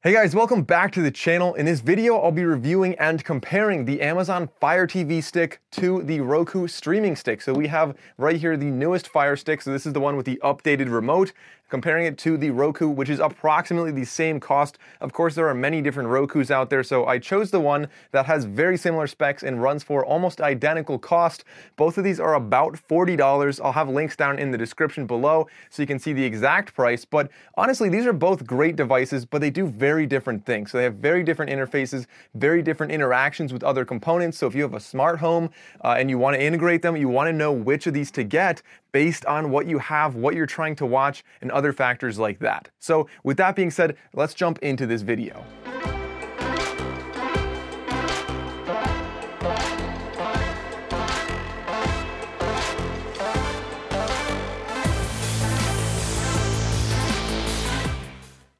Hey guys, welcome back to the channel. In this video, I'll be reviewing and comparing the Amazon Fire TV stick to the Roku streaming stick. So we have right here the newest Fire stick. So this is the one with the updated remote, comparing it to the Roku, which is approximately the same cost. Of course, there are many different Rokus out there, so I chose the one that has very similar specs and runs for almost identical cost. Both of these are about $40. I'll have links down in the description below so you can see the exact price. But honestly, these are both great devices, but they do very different things. So they have very different interfaces, very different interactions with other components. So if you have a smart home and you want to integrate them, you want to know which of these to get based on what you have, what you're trying to watch, and other factors like that. So with that being said, let's jump into this video.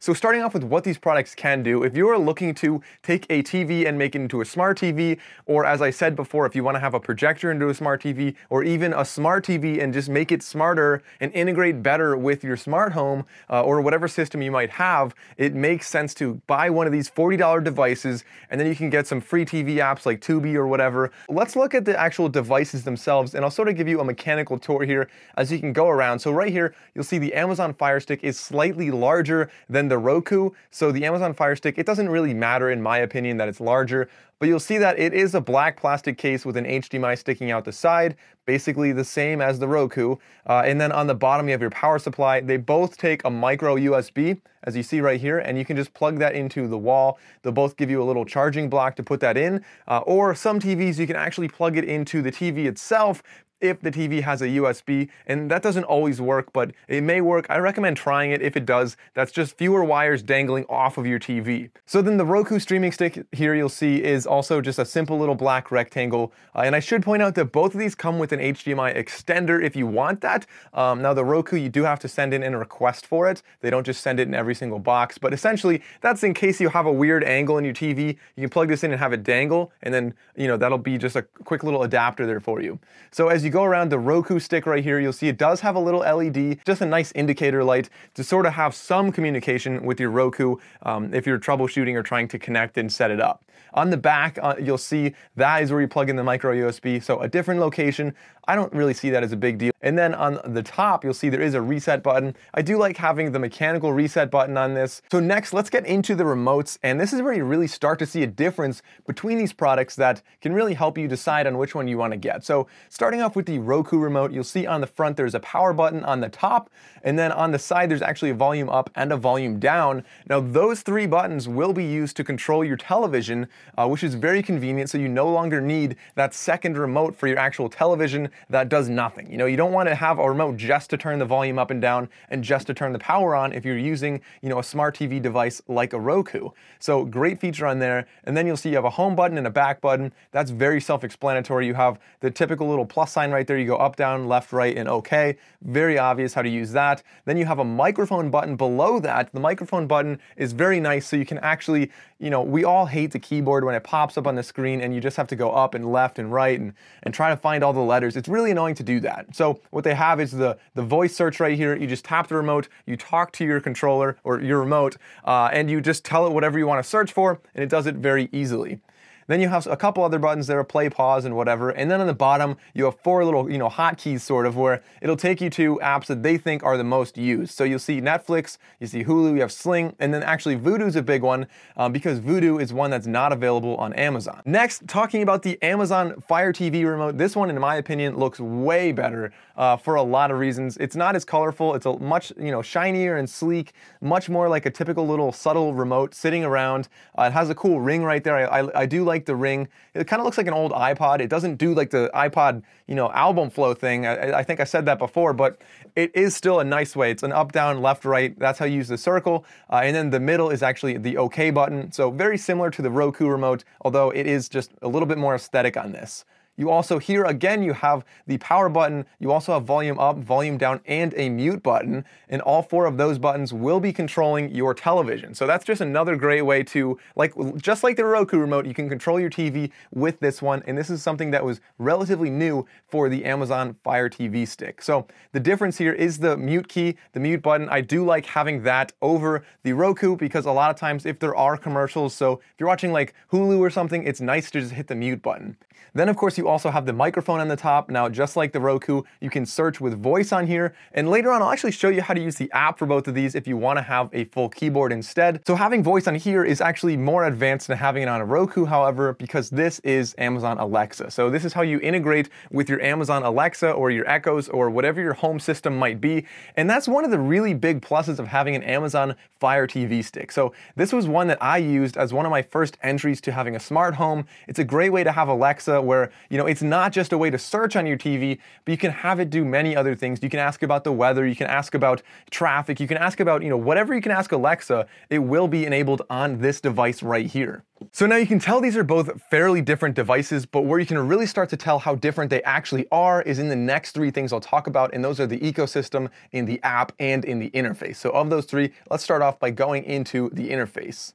So starting off with what these products can do, if you are looking to take a TV and make it into a smart TV, or as I said before, if you want to have a projector into a smart TV, or even a smart TV and just make it smarter and integrate better with your smart home or whatever system you might have, it makes sense to buy one of these $40 devices, and then you can get some free TV apps like Tubi or whatever. Let's look at the actual devices themselves, and I'll sort of give you a mechanical tour here as you can go around. So right here, you'll see the Amazon Fire Stick is slightly larger than the Roku. So the Amazon Fire Stick, it doesn't really matter in my opinion that it's larger, but you'll see that it is a black plastic case with an HDMI sticking out the side, basically the same as the Roku. And then on the bottom you have your power supply. They both take a micro USB, as you see right here, and you can just plug that into the wall. They'll both give you a little charging block to put that in, or some TVs you can actually plug it into the TV itself if the TV has a USB, and that doesn't always work, but it may work. I recommend trying it if it does. That's just fewer wires dangling off of your TV. So then the Roku streaming stick here you'll see is also just a simple little black rectangle, and I should point out that both of these come with an HDMI extender if you want that. Now the Roku, you do have to send in a request for it. They don't just send it in every single box, but essentially that's in case you have a weird angle in your TV. You can plug this in and have it dangle, and then that'll be just a quick little adapter there for you. So as you go around the Roku stick right here, you'll see it does have a little LED, just a nice indicator light to sort of have some communication with your Roku if you're troubleshooting or trying to connect and set it up. On the back, you'll see that is where you plug in the micro USB, so a different location. I don't really see that as a big deal. And then on the top, you'll see there is a reset button. I do like having the mechanical reset button on this. So next, let's get into the remotes. And this is where you really start to see a difference between these products that can really help you decide on which one you want to get. So starting off with the Roku Remote, you'll see on the front, there's a power button on the top. And then on the side, there's actually a volume up and a volume down. Now, those three buttons will be used to control your television, which is very convenient. So you no longer need that second remote for your actual television that does nothing. You don't want to have a remote just to turn the volume up and down and just to turn the power on if you're using, a smart TV device like a Roku. So great feature on there. And then you'll see you have a home button and a back button. That's very self-explanatory. You have the typical little plus sign right there. You go up, down, left, right, and OK. Very obvious how to use that. Then you have a microphone button below that. The microphone button is very nice, so you can actually, we all hate the keyboard when it pops up on the screen and you just have to go up and left and right and try to find all the letters. It's really annoying to do that. So what they have is the voice search right here. You just tap the remote, you talk to your controller or your remote, and you just tell it whatever you want to search for, and it does it very easily. Then you have a couple other buttons there, play, pause, and whatever. And then on the bottom, you have four little, hotkeys sort of, where it'll take you to apps that they think are the most used. So you'll see Netflix, you see Hulu, you have Sling, and then actually Vudu's a big one because Vudu is one that's not available on Amazon. Next, talking about the Amazon Fire TV remote. This one, in my opinion, looks way better for a lot of reasons. It's not as colorful. It's a much, shinier and sleek, much more like a typical little subtle remote sitting around. It has a cool ring right there. I do like the ring. It kind of looks like an old iPod. It doesn't do like the iPod, album flow thing. I think I said that before, but it is still a nice way. It's an up, down, left, right. That's how you use the circle. And then the middle is actually the OK button. So very similar to the Roku remote, although it is just a little bit more aesthetic on this. You also here again, you have the power button, you also have volume up, volume down, and a mute button, and all 4 of those buttons will be controlling your television. So that's just another great way to, just like the Roku remote, you can control your TV with this one, and this is something that was relatively new for the Amazon Fire TV Stick. So the difference here is the mute key, the mute button. I do like having that over the Roku because a lot of times if there are commercials, so if you're watching like Hulu or something, it's nice to just hit the mute button. Then of course you also have the microphone on the top. Now just like the Roku, you can search with voice on here, and later on I'll actually show you how to use the app for both of these if you want to have a full keyboard instead. So having voice on here is actually more advanced than having it on a Roku, however, because this is Amazon Alexa. So this is how you integrate with your Amazon Alexa or your Echoes or whatever your home system might be, and that's one of the really big pluses of having an Amazon Fire TV Stick. So this was one that I used as one of my first entries to having a smart home. It's a great way to have Alexa where, it's not just a way to search on your TV, but you can have it do many other things. You can ask about the weather, you can ask about traffic, you can ask about, whatever you can ask Alexa, it will be enabled on this device right here. So now you can tell these are both fairly different devices, but where you can really start to tell how different they actually are is in the next 3 things I'll talk about, and those are the ecosystem, in the app, and in the interface. So of those 3, let's start off by going into the interface.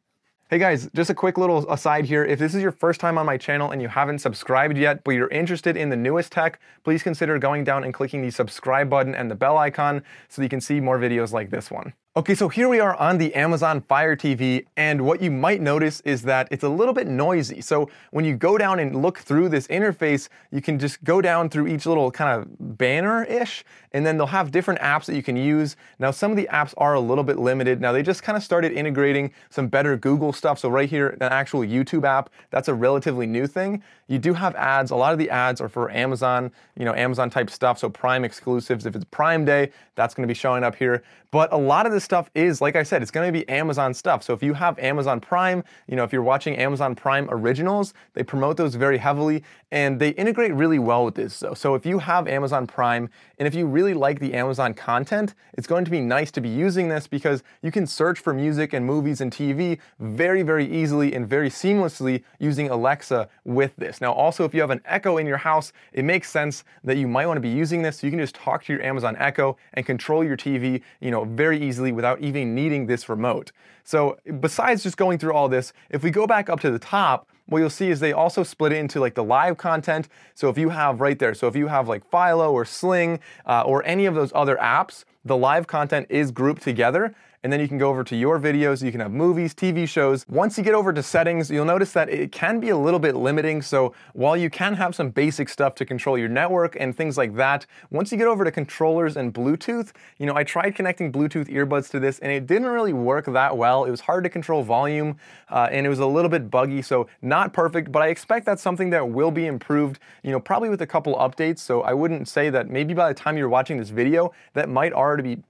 Hey guys, just a quick little aside here. If this is your first time on my channel and you haven't subscribed yet, but you're interested in the newest tech, please consider going down and clicking the subscribe button and the bell icon so you can see more videos like this one. Okay, so here we are on the Amazon Fire TV, and what you might notice is that it's a little bit noisy. So when you go down and look through this interface, you can just go down through each little kind of banner-ish, and then they'll have different apps that you can use. Now, some of the apps are a little bit limited. Now, they just kind of started integrating some better Google stuff. So right here, an actual YouTube app, that's a relatively new thing. You do have ads. A lot of the ads are for Amazon, Amazon type stuff. So Prime exclusives. If it's Prime Day, that's going to be showing up here. But a lot of this stuff is, like I said, it's going to be Amazon stuff. So if you have Amazon Prime, if you're watching Amazon Prime originals, they promote those very heavily, and they integrate really well with this. So if you have Amazon Prime, and if you really like the Amazon content, it's going to be nice to be using this because you can search for music and movies and TV very, very easily and very seamlessly using Alexa with this. Now, also, if you have an Echo in your house, it makes sense that you might want to be using this. So you can just talk to your Amazon Echo and control your TV, very easily without even needing this remote. So besides just going through all this, if we go back up to the top, what you'll see is they also split it into like the live content. So if you have right there, so if you have like Philo or Sling or any of those other apps, the live content is grouped together. And then you can go over to your videos, you can have movies, TV shows. Once you get over to settings, you'll notice that it can be a little bit limiting. So while you can have some basic stuff to control your network and things like that, once you get over to controllers and Bluetooth, I tried connecting Bluetooth earbuds to this and it didn't really work that well. It was hard to control volume and it was a little bit buggy, so not perfect, but I expect that's something that will be improved, probably with a couple updates. So I wouldn't say that maybe by the time you're watching this video, that might already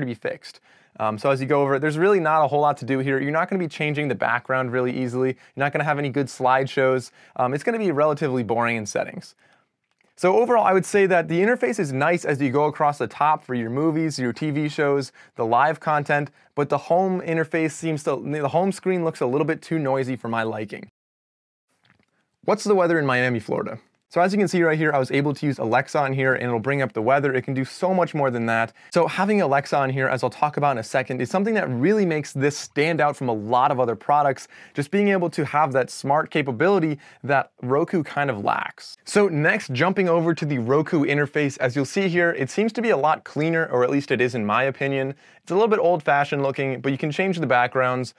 be fixed. So as you go over it, there's really not a whole lot to do here. You're not going to be changing the background really easily. You're not going to have any good slideshows. It's going to be relatively boring in settings. So overall, I would say that the interface is nice as you go across the top for your movies, your TV shows, the live content, but the home interface the home screen looks a little bit too noisy for my liking. What's the weather in Miami, Florida? So as you can see right here, I was able to use Alexa on here and it'll bring up the weather. It can do so much more than that. So having Alexa on here, as I'll talk about in a second, is something that really makes this stand out from a lot of other products. Just being able to have that smart capability that Roku kind of lacks. So next, jumping over to the Roku interface, as you'll see here, it seems to be a lot cleaner, or at least it is in my opinion. It's a little bit old-fashioned looking, but you can change the backgrounds,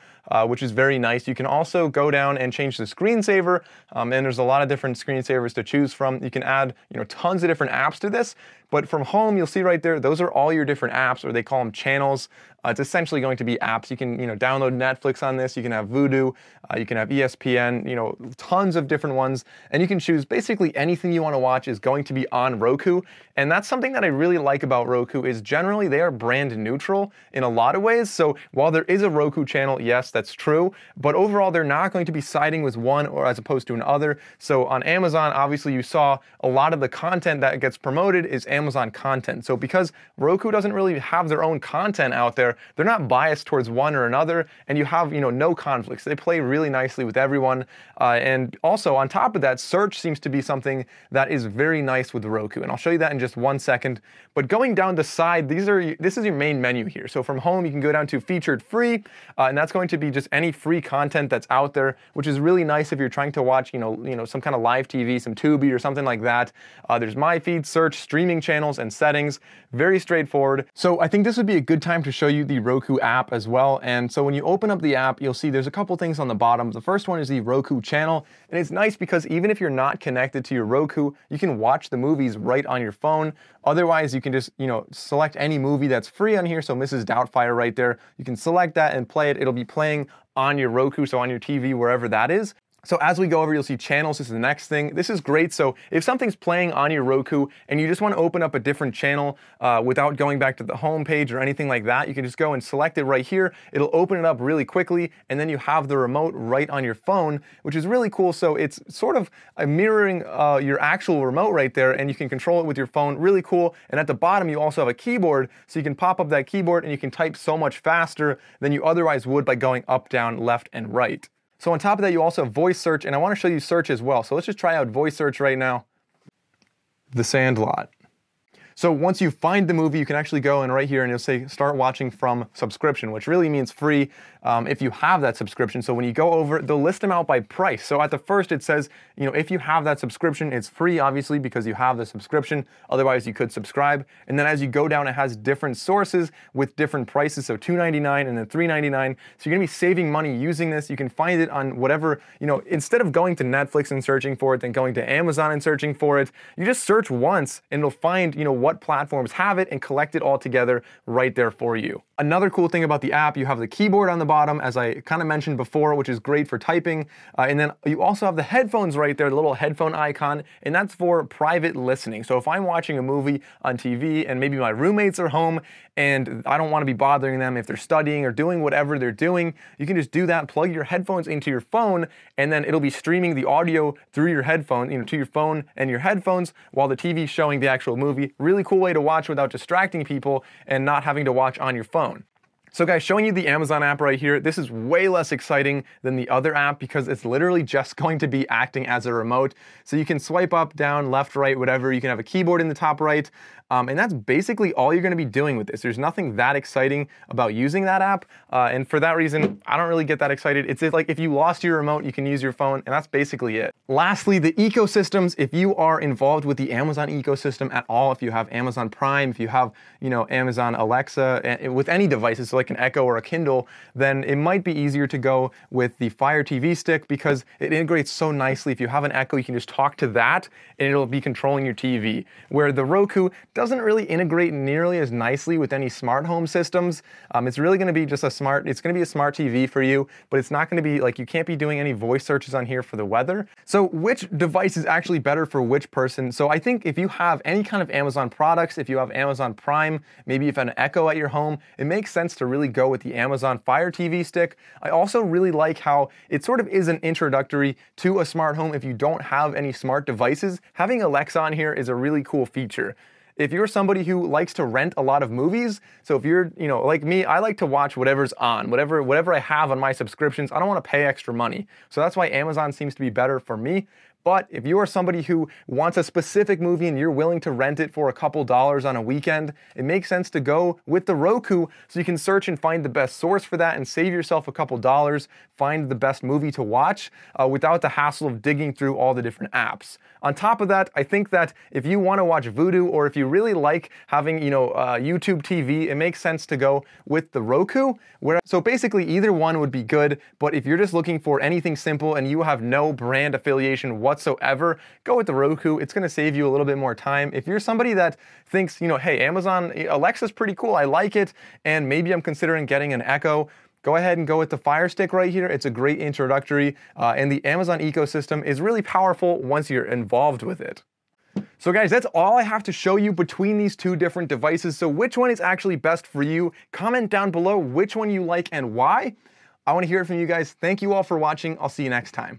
which is very nice. You can also go down and change the screensaver, and there's a lot of different screensavers to choose from. You can add, tons of different apps to this. But from home, you'll see right there, those are all your different apps, or they call them channels. It's essentially going to be apps. You can, download Netflix on this. You can have Vudu. You can have ESPN. Tons of different ones, and you can choose basically anything you want to watch is going to be on Roku. And that's something that I really like about Roku is generally they are brand neutral in a lot of ways. So while there is a Roku channel, yes, that's true. But overall, they're not going to be siding with one or as opposed to another. So on Amazon, obviously, you saw a lot of the content that gets promoted is Amazon content. So because Roku doesn't really have their own content out there, they're not biased towards one or another, and you have, no conflicts. They play really nicely with everyone. And also on top of that, search seems to be something that is very nice with Roku. And I'll show you that in just 1 second. But going down the side, this is your main menu here. So from home, you can go down to featured free, and that's going to be just any free content that's out there, which is really nice if you're trying to watch, some kind of live TV, some Tubi or something like that. There's my feed, search, streaming channels, and settings. Very straightforward. So I think this would be a good time to show you the Roku app as well. And so when you open up the app, you'll see there's a couple things on the bottom. The first one is the Roku channel, and it's nice because even if you're not connected to your Roku, you can watch the movies right on your phone. Otherwise, you can just, select any movie that's free on here. So Mrs. Doubtfire right there, you can select that and play it. It'll be playing on your Roku, so on your TV, wherever that is. So as we go over, you'll see channels. This is the next thing. This is great. So if something's playing on your Roku and you just want to open up a different channel without going back to the home page or anything like that, you can just go and select it right here. It'll open it up really quickly, and then you have the remote right on your phone, which is really cool. So it's sort of mirroring your actual remote right there, and you can control it with your phone. Really cool. And at the bottom, you also have a keyboard, so you can pop up that keyboard and you can type so much faster than you otherwise would by going up, down, left, and right. So on top of that, you also have voice search, and I want to show you search as well. So let's just try out voice search right now. The Sandlot. So once you find the movie, you can actually go and right here and you'll say start watching from subscription, which really means free if you have that subscription. So when you go over, they'll list them out by price. So at the first it says, if you have that subscription, it's free, obviously, because you have the subscription. Otherwise, you could subscribe. And then as you go down, it has different sources with different prices. So $2.99 and then $3.99. So you're going to be saving money using this. You can find it on whatever, instead of going to Netflix and searching for it, then going to Amazon and searching for it, you just search once and it'll find, what platforms have it and collect it all together right there for you. Another cool thing about the app, you have the keyboard on the bottom, as I kind of mentioned before, which is great for typing. And then you also have the headphones right there, the little headphone icon, and that's for private listening. So if I'm watching a movie on TV and maybe my roommates are home and I don't want to be bothering them if they're studying or doing whatever they're doing, you can just do that, plug your headphones into your phone, and then it'll be streaming the audio through your headphone, to your phone and your headphones while the TV's showing the actual movie. Really cool way to watch without distracting people and not having to watch on your phone. So guys, showing you the Amazon app right here, this is way less exciting than the other app because it's literally just going to be acting as a remote. So you can swipe up, down, left, right, whatever. You can have a keyboard in the top right. And that's basically all you're going to be doing with this. There's nothing that exciting about using that app. And for that reason, I don't really get that excited. It's like if you lost your remote, you can use your phone, and that's basically it. Lastly, the ecosystems. If you are involved with the Amazon ecosystem at all, if you have Amazon Prime, if you have, Amazon Alexa, with any devices, so like an Echo or a Kindle, then it might be easier to go with the Fire TV stick because it integrates so nicely. If you have an Echo, you can just talk to that, and it'll be controlling your TV. Where the Roku doesn't really integrate nearly as nicely with any smart home systems. It's really going to be just it's going to be a smart TV for you, but it's not going to be like, you can't be doing any voice searches on here for the weather. So which device is actually better for which person? So I think if you have any kind of Amazon products, if you have Amazon Prime, maybe if you have an Echo at your home, it makes sense to really go with the Amazon Fire TV stick. I also really like how it sort of is an introductory to a smart home if you don't have any smart devices. Having Alexa on here is a really cool feature. If you're somebody who likes to rent a lot of movies, so if you're, like me, I like to watch whatever's on, whatever I have on my subscriptions. I don't want to pay extra money. So that's why Amazon seems to be better for me. But if you are somebody who wants a specific movie and you're willing to rent it for a couple dollars on a weekend, it makes sense to go with the Roku so you can search and find the best source for that and save yourself a couple dollars, find the best movie to watch without the hassle of digging through all the different apps. On top of that, I think that if you want to watch Vudu or if you really like having, YouTube TV, it makes sense to go with the Roku. So basically either one would be good, but if you're just looking for anything simple and you have no brand affiliation whatsoever, go with the Roku. It's going to save you a little bit more time. If you're somebody that thinks, hey, Amazon Alexa's pretty cool, I like it, and maybe I'm considering getting an Echo, go ahead and go with the Fire Stick right here. It's a great introductory, and the Amazon ecosystem is really powerful once you're involved with it. So guys, that's all I have to show you between these two different devices. So which one is actually best for you? Comment down below which one you like and why. I want to hear it from you guys. Thank you all for watching. I'll see you next time.